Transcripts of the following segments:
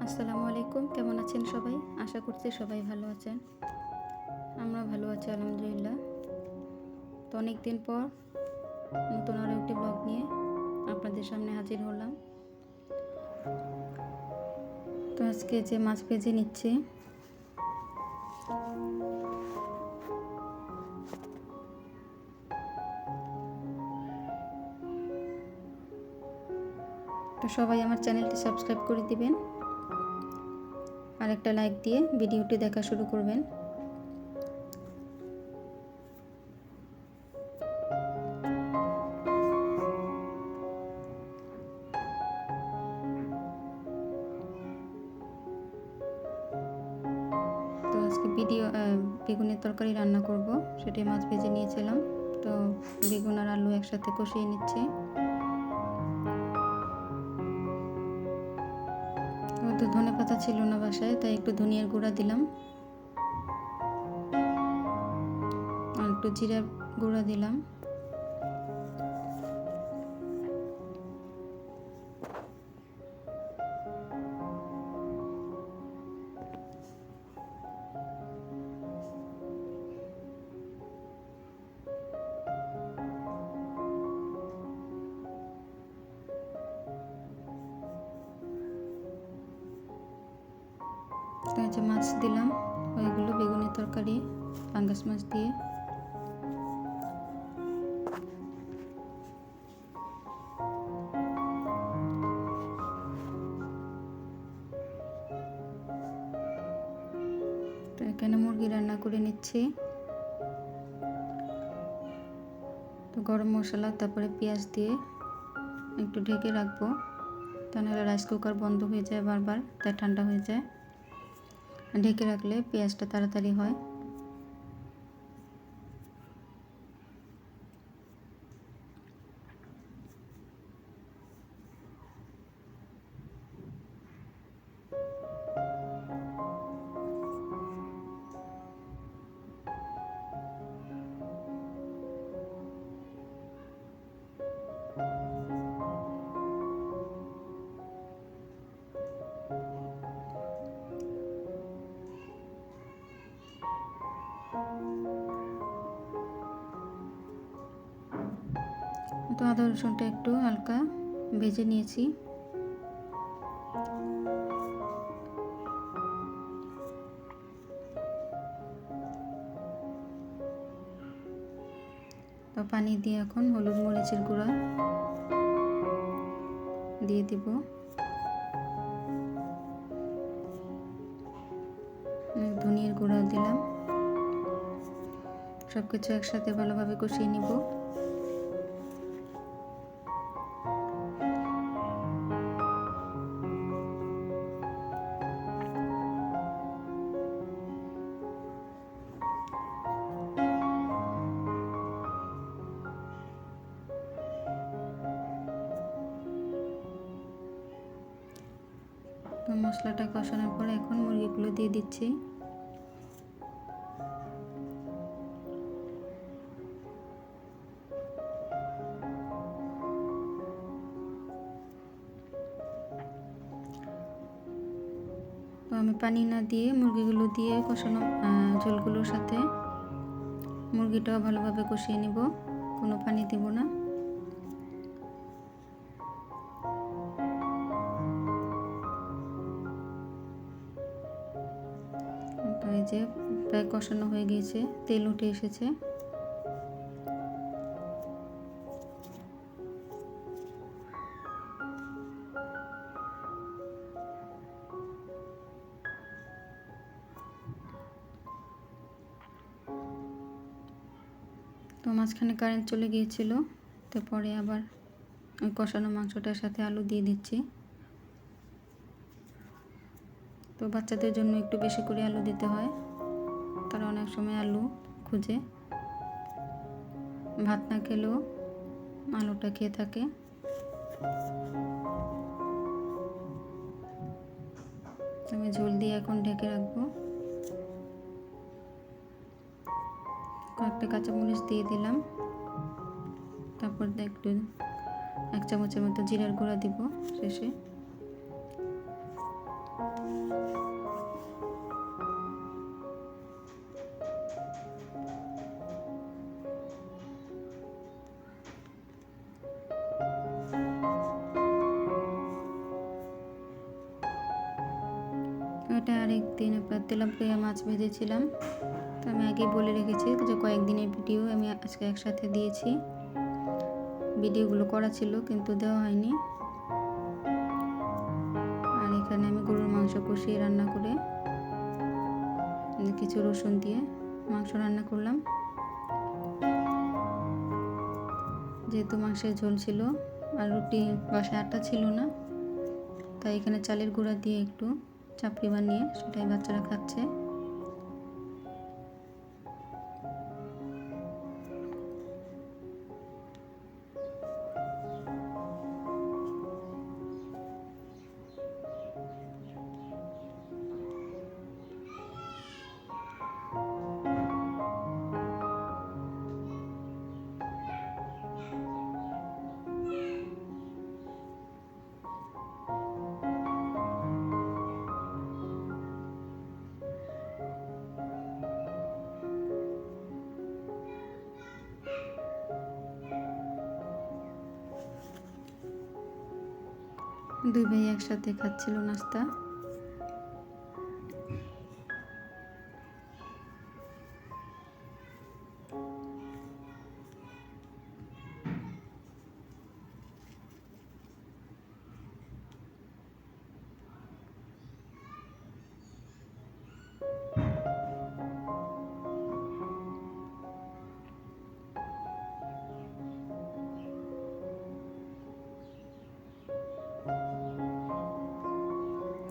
আসসালামু আলাইকুম। কেমন আছেন সবাই? আশা করছি সবাই ভালো আছেন। আমরা ভালো আছি আলহামদুলিল্লাহ। তো অনেক দিন পর নতুন আরও একটি ব্লগ নিয়ে আপনাদের সামনে হাজির হলাম। তো আজকে যে মাছ ভেজে নিচ্ছি, তো সবাই আমার চ্যানেলটি সাবস্ক্রাইব করে দিবেন আর একটা লাইক দিয়ে ভিডিওটি দেখা শুরু করবেন। তো আজকে বেগুনের তরকারি রান্না করব, সেটাই মাছ ভেজে নিয়েছিলাম। তো বেগুন আর আলু একসাথে কষিয়ে নিচ্ছি। তো ধনেপাতা ছিল না বাসায়, তাই একটু ধনিয়ার গুঁড়া দিলাম আর একটু জিরার গুঁড়া দিলাম। তো এই যে মাছ দিলাম, ওইগুলো বেগুনের তরকারি পাঙ্গাস মাছ দিয়ে। তো এখানে মুরগি রান্না করে নিচ্ছি। তো গরম মশলা তারপরে পেঁয়াজ দিয়ে একটু ঢেকে রাখবো, তা নাহলে রাইস কুকার বন্ধ হয়ে যায় বারবার, তাই ঠান্ডা হয়ে যায়। ঢেকে রাখলে পেঁয়াজটা তাড়াতাড়ি হয়। তো আদা রসুনটা একটু হালকা ভেজে নিয়েছি। তো পানি দিয়ে এখন হলুদ মরিচের গুঁড়া দিয়ে দিব, ধনিয়ার গুঁড়া দিলাম। সব কিছু একসাথে ভালোভাবে কষিয়ে নিব। তো মশলাটা কষানোর পরে এখন মুরগিগুলো দিয়ে দিচ্ছি। তো আমি পানি না দিয়ে মুরগিগুলো দিয়ে কষানো ঝোলগুলোর সাথে মুরগিটাও ভালোভাবে কষিয়ে নিব, কোনো পানি দেব না। তো এই যে প্রায় কষানো হয়ে গিয়েছে, তেল উঠে এসেছে। তো মাঝখানে কারেন্ট চলে গিয়েছিল, তো পরে আবার ওই কষানো মাংসটার সাথে আলু দিয়ে দিচ্ছি। তো বাচ্চাদের জন্য একটু বেশি করে আলু দিতে হয়, তারা অনেক সময় আলু খুঁজে, ভাত না খেলেও আলুটা খেয়ে থাকে। আমি ঝোল দিয়ে এখন ঢেকে রাখবো। কয়েকটা কাঁচামরিচ দিয়ে দিলাম, তারপর একটু 1 চামচের মতো জিরার গুঁড়া দিব শেষে। এটা আরেকদিন তেলাপিয়া মাছ ভেজেছিলাম। তো আমি আগেই বলে রেখেছি যে কয়েকদিনের ভিডিও আমি আজকে একসাথে দিয়েছি। ভিডিওগুলো করা ছিল কিন্তু দেওয়া হয়নি। আর এখানে আমি গরুর মাংস কষিয়ে রান্না করে কিছু রসুন দিয়ে মাংস রান্না করলাম। যেহেতু মাংসের ঝোল ছিল আর রুটি বাসায় আটা ছিল না, তাই এখানে চালের গুঁড়া দিয়ে একটু চাপড়ি বানিয়ে সেটাই বাচ্চারা খাচ্ছে। দুই ভাই একসাথে খাচ্ছিল নাস্তা।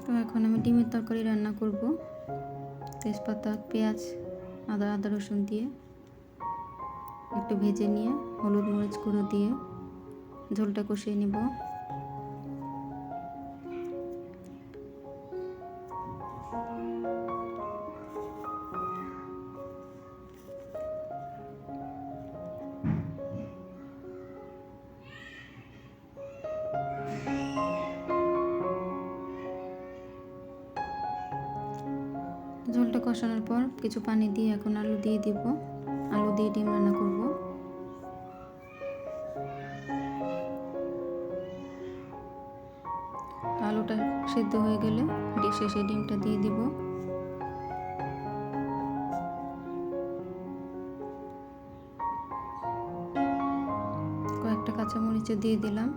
তো এখন আমি ডিমের তরকারি রান্না করব। তেজপাতা, পেঁয়াজ, আদা রসুন দিয়ে একটু ভেজে নিয়ে হলুদ মরিচ গুঁড়ো দিয়ে ঝোলটা কষিয়ে নেব। ঝোলটা কষানোর পর কিছু পানি দিয়ে এখন আলু দিয়ে দিব। আলু দিয়ে ডিম রান্না করব। আলুটা সিদ্ধ হয়ে গেলে শেষে ডিমটা দিয়ে দিব। কয়েকটা কাঁচামরিচও দিয়ে দিলাম।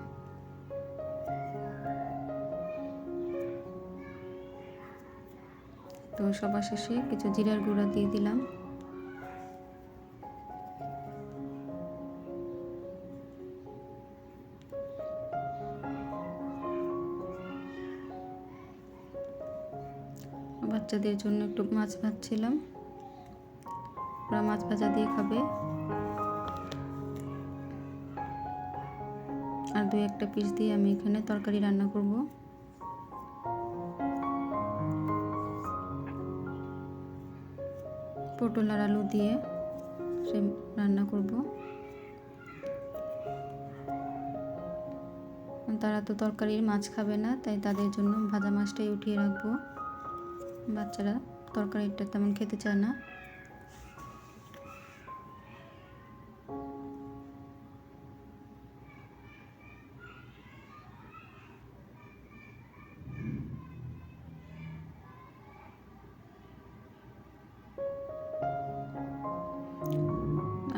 তো সবার শেষে কিছু জিরার গুঁড়া দিয়ে দিলাম। বাচ্চাদের জন্য একটু মাছ ভাজছিলাম, ওরা মাছ ভাজা দিয়ে খাবে। আর দুই একটা পিস দিয়ে আমি এখানে তরকারি রান্না করব। পটল আর আলু দিয়ে সে রান্না করব। তারা তো তরকারির মাছ খাবে না, তাই তাদের জন্য ভাজা মাছটাই উঠিয়ে রাখবো। বাচ্চারা তরকারিটা তেমন খেতে চায় না।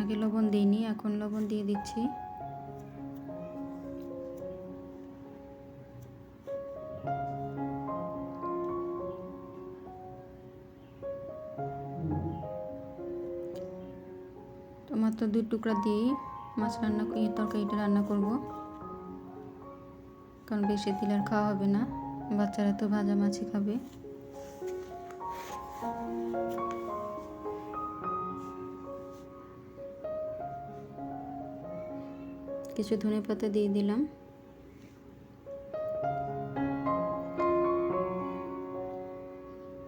আগে লবণ দিইনি, এখন লবণ দিয়ে দিচ্ছি। তো মাত্র 2 টুকরা দিয়েই মাছ রান্না করে তরকারিটা রান্না করব, কারণ বেশি দিলে আর খাওয়া হবে না। বাচ্চারা তো ভাজা মাছই খাবে। কিছু ধনেপাতা দিয়ে দিলাম।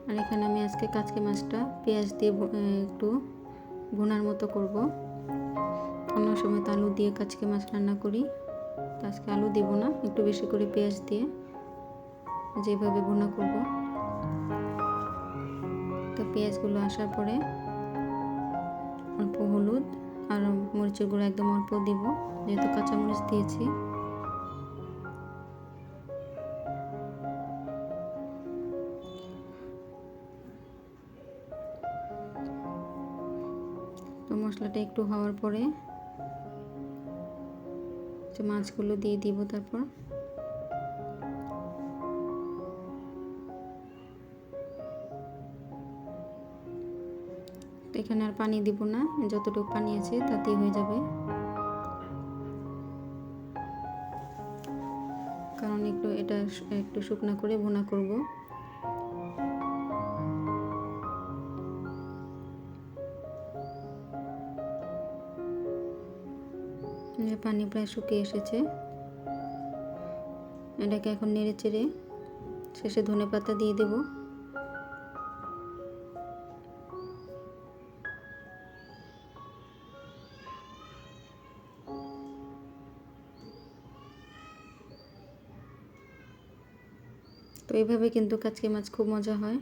আর এখানে আমি আজকে কাচকি মাছটা পেঁয়াজ দিয়ে একটু ভুনার মতো করব। অন্য সময় তো আলু দিয়ে কাচকি মাছ রান্না করি, তো আজকে আলু দেব না, একটু বেশি করে পেঁয়াজ দিয়ে যেভাবে ভুনা করব। তো পেঁয়াজগুলো আসার পরে অল্প হলুদ আর মরিচের গুঁড়ো একদম অল্প দিব, যেহেতু কাঁচামরিচ দিয়েছি। তো মশলাটা একটু হওয়ার পরে মাছগুলো দিয়ে দিব। তারপর এখানে আর পানি দিব না, যতটুকু পানি আছে তাতেই হয়ে যাবে, কারণ এটা একটু শুকনো করে ভুনা করব। পানি প্রায় শুকিয়ে এসেছে, এটাকে এখন নেড়ে চেড়ে শেষে ধনেপাতা দিয়ে দেব। তো এইভাবে কিন্তু কাচকি মাছ খুব মজা হয়।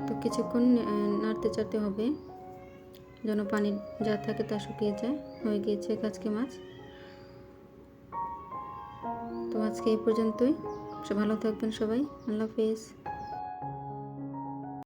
তো কিছুক্ষণ নাড়তে চাড়তে হবে যেন পানি যা থাকে তা শুকিয়ে যায়। হয়ে গিয়েছে কাচকি মাছ। তো আজকে এই পর্যন্তই। ভালো থাকবেন সবাই। আল্লাহ হাফেজ।